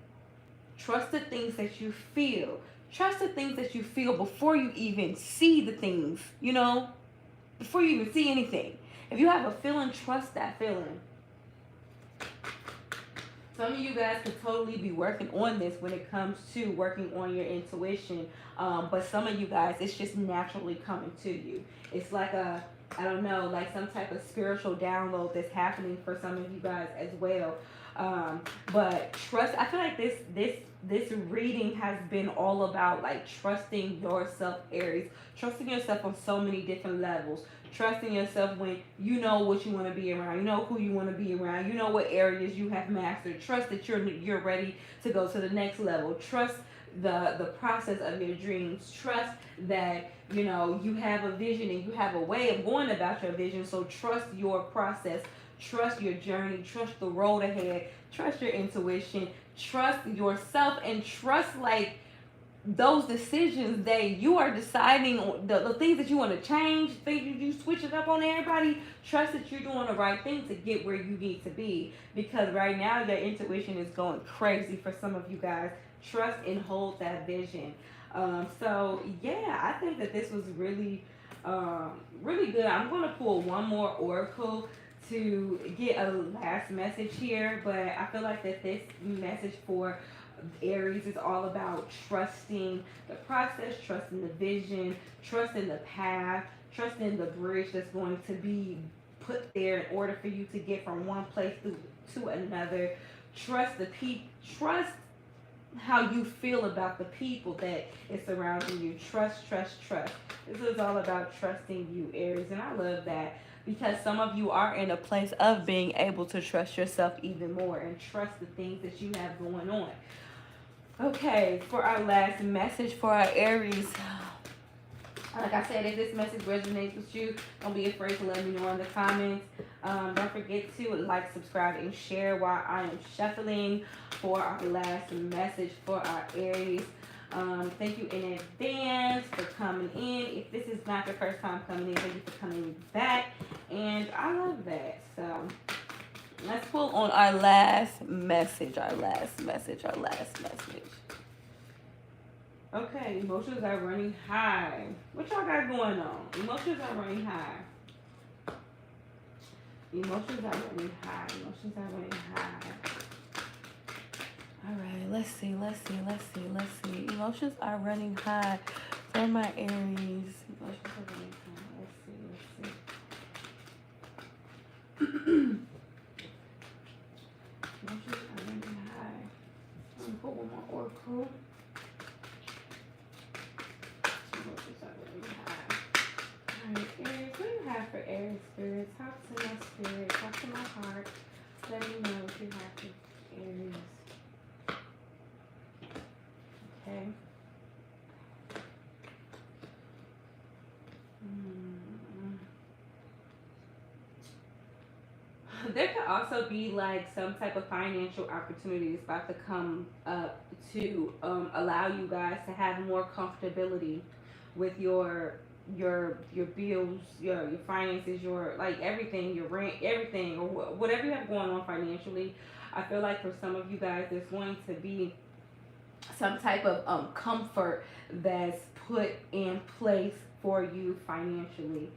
Trust the things that you feel. Trust the things that you feel before you even see the things, before you even see anything. If you have a feeling, trust that feeling. Some of you guys could totally be working on this when it comes to working on your intuition. But some of you guys, it's just naturally coming to you. It's like I don't know, like some type of spiritual download that's happening for some of you guys as well. But trust, I feel like this reading has been all about like trusting yourself, Aries. Trusting yourself on so many different levels. Trusting yourself when you know what you want to be around, you know who you want to be around, you know what areas you have mastered. Trust that you're ready to go to the next level. Trust the process of your dreams. Trust that you have a vision and you have a way of going about your vision. So trust your process. Trust your journey. Trust the road ahead. Trust your intuition. Trust yourself, and trust like those decisions that you are deciding on, the things that you want to change, things you switch it up on everybody. Trust that you're doing the right thing to get where you need to be, because right now your intuition is going crazy for some of you guys. Trust and hold that vision. So yeah, I think that this was really really good. I'm going to pull one more oracle to get a last message here, but I feel like that this message for Aries is all about trusting the process, trusting the vision, trusting the path, trusting the bridge that's going to be put there in order for you to get from one place to another. Trust the people. Trust how you feel about the people that is surrounding you. Trust, trust, trust. This is all about trusting you, Aries, and I love that, because some of you are in a place of being able to trust yourself even more and trust the things that you have going on. Okay, for our last message for our Aries. Like I said, if this message resonates with you, don't be afraid to let me know in the comments. Don't forget to like, subscribe, and share while I am shuffling for our last message for our Aries. Thank you in advance for coming in. If this is not your first time coming in, thank you for coming back. And I love that. So let's pull on our last message. Okay, emotions are running high. What y'all got going on? Emotions are running high. Emotions are running high. Emotions are running high. All right, let's see. Emotions are running high for my Aries. Emotions are running high. Let's see. Emotions are running high. I'm gonna put one more oracle. Emotions are running high. All right, Aries, what do you have for Aries spirit? Talk to my spirit. Talk to my heart. Let me know what you have for Aries. Okay. There could also be like some type of financial opportunities about to come up to allow you guys to have more comfortability with your bills, your finances, your like everything, your rent, everything, or whatever you have going on financially. I feel like for some of you guys, there's going to be some type of comfort that's put in place for you financially.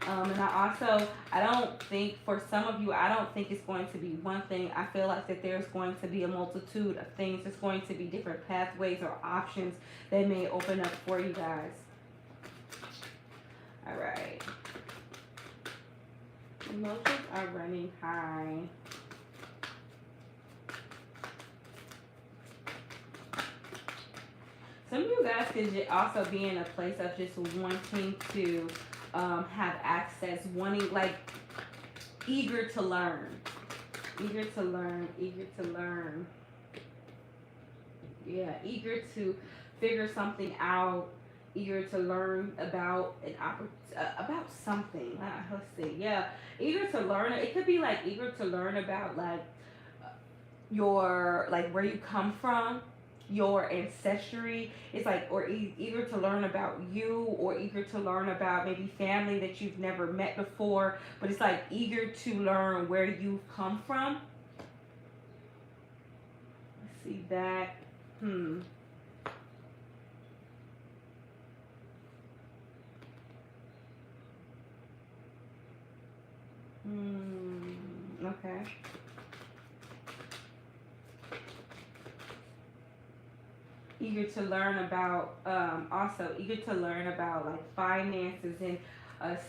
And I don't think, for some of you, I don't think it's going to be one thing. I feel like that there's going to be a multitude of things. There's going to be different pathways or options that may open up for you guys. All right. Emotions are running high. Some of you guys could also be in a place of just wanting to have access, wanting, like, eager to learn. Eager to learn, eager to learn. Yeah, eager to figure something out, eager to learn about about something. Let's see. Yeah, eager to learn. It could be like eager to learn about like your, like, where you come from, your ancestry. It's like, or eager to learn about you, or eager to learn about maybe family that you've never met before, but it's like eager to learn where you've come from. Let's see that. Okay. Eager to learn about, also eager to learn about like finances and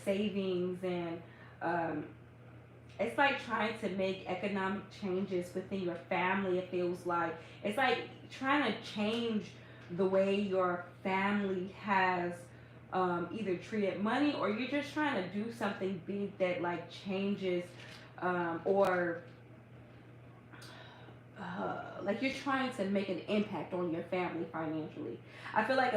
savings, and it's like trying to make economic changes within your family. It feels like it's like trying to change the way your family has either treated money, or you're just trying to do something big that like changes, or like you're trying to make an impact on your family financially. I feel like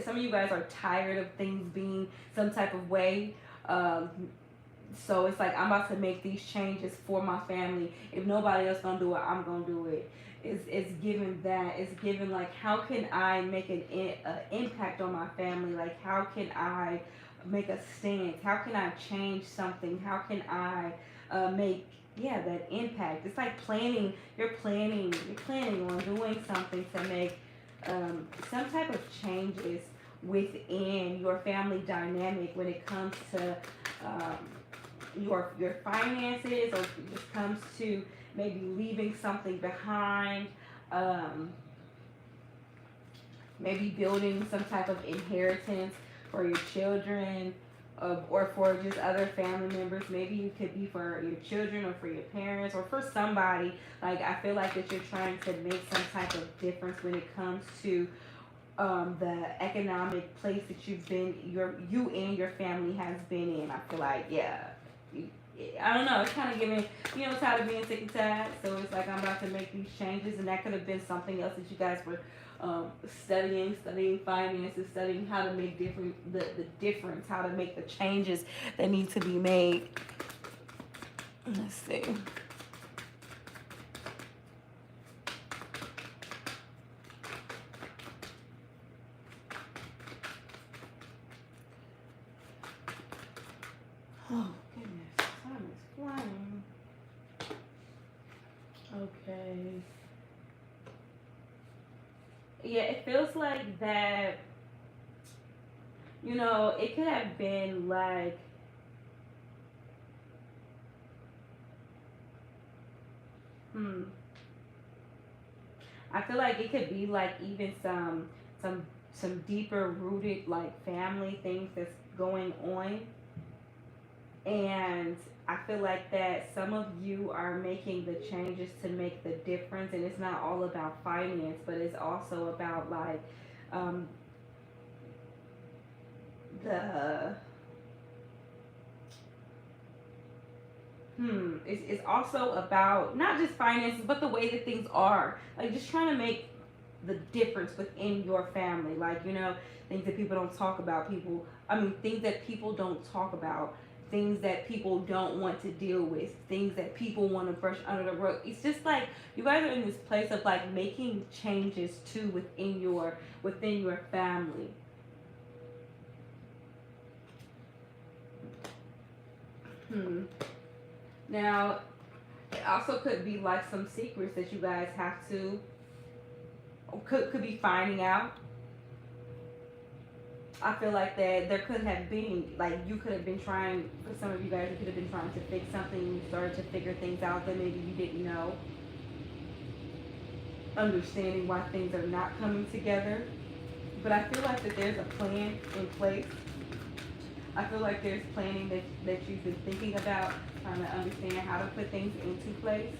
some of you guys are tired of things being some type of way. So it's like, I'm about to make these changes for my family. If nobody else gonna do it, I'm gonna do it. It's given that. It's given like, how can I make an impact on my family? Like, how can I make a stance? How can I change something? How can I make that impact? It's like planning. You're planning on doing something to make some type of changes within your family dynamic when it comes to your finances, or it just comes to maybe leaving something behind, maybe building some type of inheritance for your children, or for just other family members. Maybe it could be for your children, or for your parents, or for somebody. Like, I feel like that you're trying to make some type of difference when it comes to the economic place that you and your family has been in. I feel like, I don't know, it's kind of giving, tired of being sick and tired. So it's like, I'm about to make these changes, and that could have been something else that you guys were studying finances, studying how to make the difference, how to make the changes that need to be made. Let's see. Oh goodness, time is flying. Okay. Yeah, it feels like that, it could have been like, I feel like it could be like even some deeper rooted like family things that's going on. And I feel like that some of you are making the changes to make the difference, and it's not all about finance, but it's also about like um, the it's also about not just finances, but the way that things are. Like, just trying to make the difference within your family. Like, things that people don't talk about. Things that people don't talk about. Things that people don't want to deal with. Things that people want to brush under the rug. It's just like, you guys are in this place of like making changes too within your family. Now, It also could be like some secrets that you guys have to could be finding out. I feel like that there could have been, like, you could have been trying, for some of you guys, you could have been trying to fix something and you started to figure things out that maybe you didn't know. Understanding why things are not coming together. But I feel like that there's a plan in place. I feel like there's planning that you've been thinking about, trying to understand how to put things into place.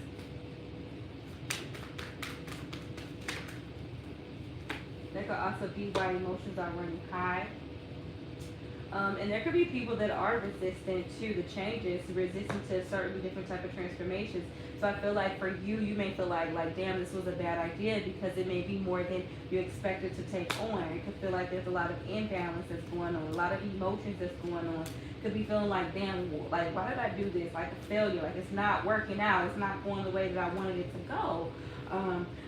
There could also be why emotions are running high. And there could be people that are resistant to the changes, resistant to certain different type of transformations. So I feel like for you, you may feel like, damn, this was a bad idea because it may be more than you expected to take on. It could feel like there's a lot of imbalance that's going on, a lot of emotions that's going on. Could be feeling like, damn, like, why did I do this? Like a failure, like it's not working out, it's not going the way that I wanted it to go.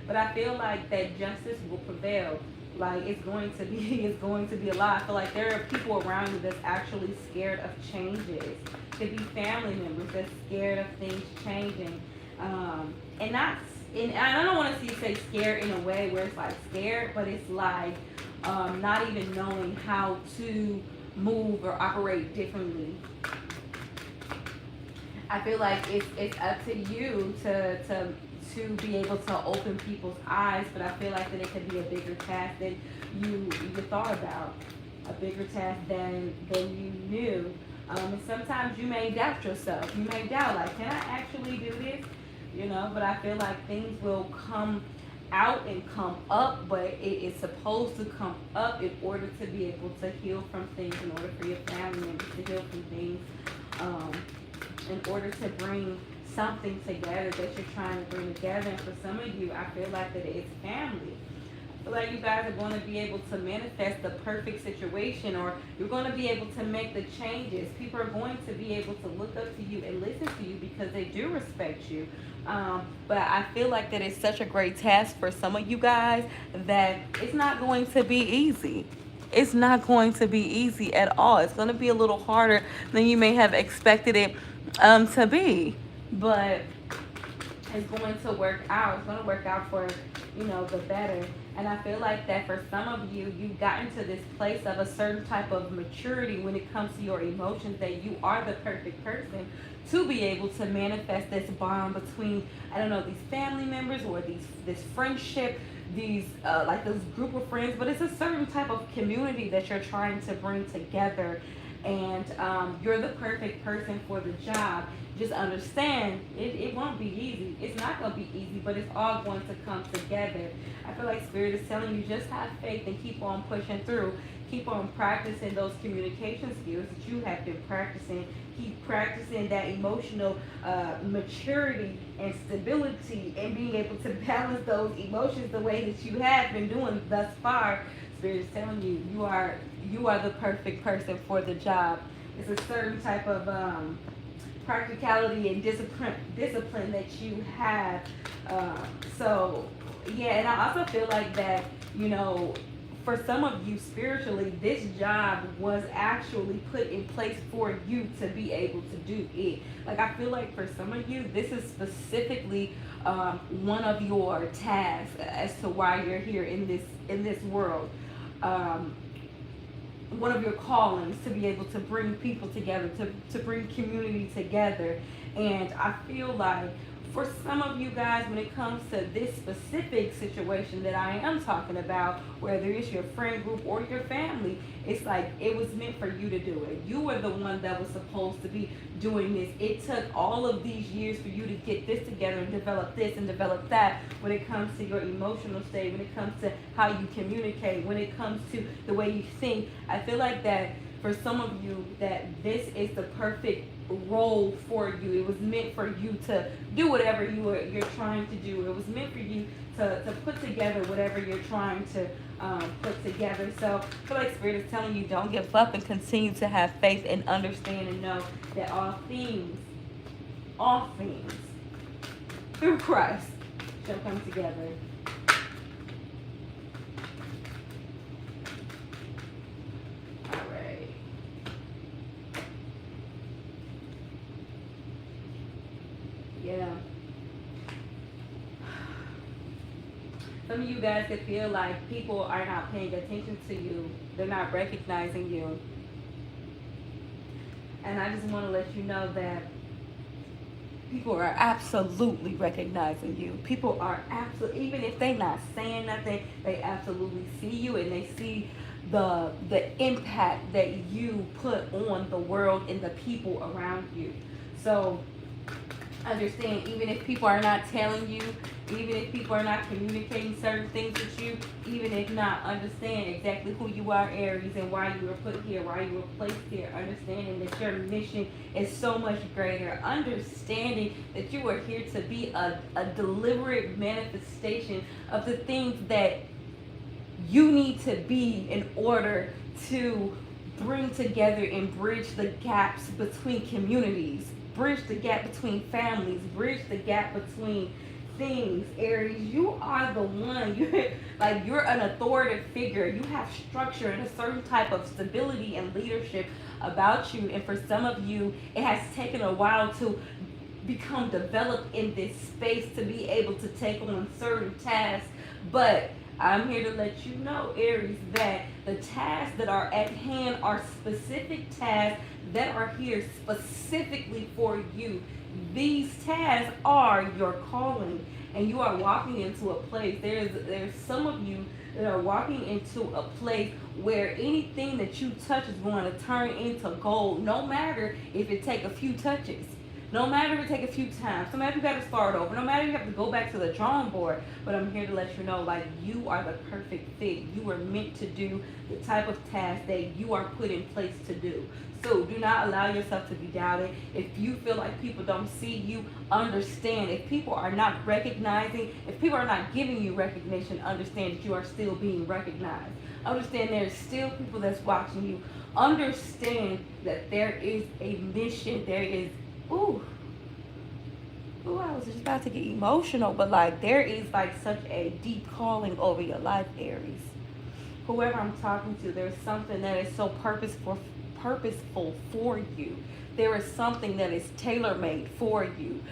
But I feel like that justice will prevail. Like it's going to be a lot. I feel like there are people around you that's actually scared of changes. Could be family members that's scared of things changing. And I don't want to see you say scared in a way where it's like scared, but it's like not even knowing how to move or operate differently. I feel like it's up to you to be able to open people's eyes, but I feel like that it could be a bigger task than you thought about, a bigger task than you knew. And sometimes you may doubt yourself. You may doubt, like, can I actually do this? You know, but I feel like things will come out and come up, but it is supposed to come up in order to be able to heal from things, in order for your family members to heal from things, in order to bring something together that you're trying to bring together. And for some of you, I feel like that it's family. I feel like you guys are going to be able to manifest the perfect situation, or you're going to be able to make the changes. People are going to be able to look up to you and listen to you because they do respect you. But I feel like that it's such a great task for some of you guys that it's not going to be easy. It's not going to be easy at all. It's going to be a little harder than you may have expected it to be. But it's going to work out. It's going to work out for, the better. And I feel like that for some of you, you've gotten to this place of a certain type of maturity when it comes to your emotions, that you are the perfect person to be able to manifest this bond between, I don't know, these family members or this friendship, these like this group of friends. But it's a certain type of community that you're trying to bring together. And you're the perfect person for the job. Just understand, it won't be easy. It's not going to be easy, but it's all going to come together. I feel like Spirit is telling you, just have faith and keep on pushing through. Keep on practicing those communication skills that you have been practicing. Keep practicing that emotional maturity and stability, and being able to balance those emotions the way that you have been doing thus far. Spirit is telling you, you are the perfect person for the job. It's a certain type of practicality and discipline that you have. So yeah, and I also feel like that, for some of you spiritually, this job was actually put in place for you to be able to do it. Like, I feel like for some of you, this is specifically one of your tasks as to why you're here in this world. One of your callings, to be able to bring people together, to bring community together. And I feel like for some of you guys, when it comes to this specific situation that I am talking about, whether it's your friend group or your family, it's like it was meant for you to do it. You were the one that was supposed to be doing this. It took all of these years for you to get this together and develop this and develop that. When it comes to your emotional state, when it comes to how you communicate, when it comes to the way you think, I feel like that for some of you, that this is the perfect role for you. It was meant for you to do whatever you're trying to do. It was meant for you to put together whatever you're trying to put together. So I feel like Spirit is telling you, don't give up and continue to have faith and understand and know that all things through Christ shall come together. Yeah. Some of you guys could feel like people are not paying attention to you. They're not recognizing you. And I just want to let you know that people are absolutely recognizing you. People are absolutely, even if they're not saying nothing, they absolutely see you, and they see the impact that you put on the world and the people around you. So understand, even if people are not telling you, even if people are not communicating certain things with you, even if not, understand exactly who you are, Aries, and why you were put here, why you were placed here. Understanding that your mission is so much greater. Understanding that you are here to be a deliberate manifestation of the things that you need to be in order to bring together and bridge the gaps between communities, bridge the gap between families, bridge the gap between things. Aries, you are the one. You're an authoritative figure. You have structure and a certain type of stability and leadership about you. And for some of you, it has taken a while to become developed in this space to be able to take on certain tasks. But I'm here to let you know, Aries, that the tasks that are at hand are specific tasks that are here specifically for you. These tasks are your calling, and you are walking into a place. There's some of you that are walking into a place where anything that you touch is going to turn into gold, no matter if it take a few touches. No matter if it take a few times, no matter if you got to start over, no matter if you have to go back to the drawing board, but I'm here to let you know, like, you are the perfect fit. You are meant to do the type of task that you are put in place to do. So do not allow yourself to be doubted. If you feel like people don't see you, understand. If people are not recognizing, if people are not giving you recognition, understand that you are still being recognized. Understand there's still people that's watching you. Understand that there is a mission. There is Ooh, I was just about to get emotional, but like there is like such a deep calling over your life, Aries. Whoever I'm talking to, there's something that is so purposeful for you. There is something that is tailor-made for you.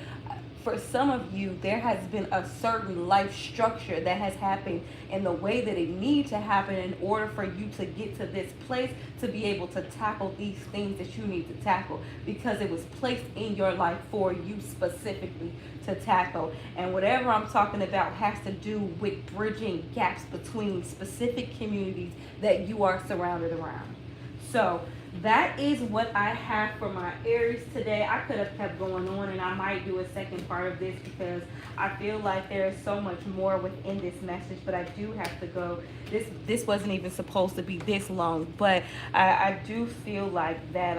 For some of you, there has been a certain life structure that has happened in the way that it needs to happen in order for you to get to this place to be able to tackle these things that you need to tackle, because it was placed in your life for you specifically to tackle. And whatever I'm talking about has to do with bridging gaps between specific communities that you are surrounded around. So that is what I have for my Aries today. I could have kept going on, and I might do a second part of this because I feel like there is so much more within this message, but I do have to go. This wasn't even supposed to be this long, but I do feel like that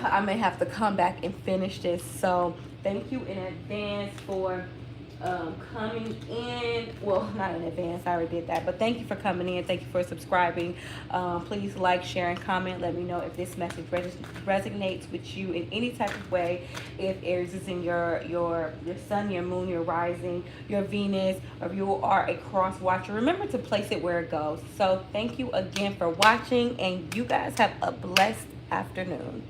I may have to come back and finish this. So thank you in advance for coming in. Well, not in advance, I already did that, but thank you for coming in. Thank you for subscribing. Please like, share, and comment. Let me know if this message resonates with you in any type of way. If Aries is in your sun, your moon, your rising, your Venus, or if you are a cross watcher, remember to place it where it goes. So thank you again for watching, and you guys have a blessed afternoon.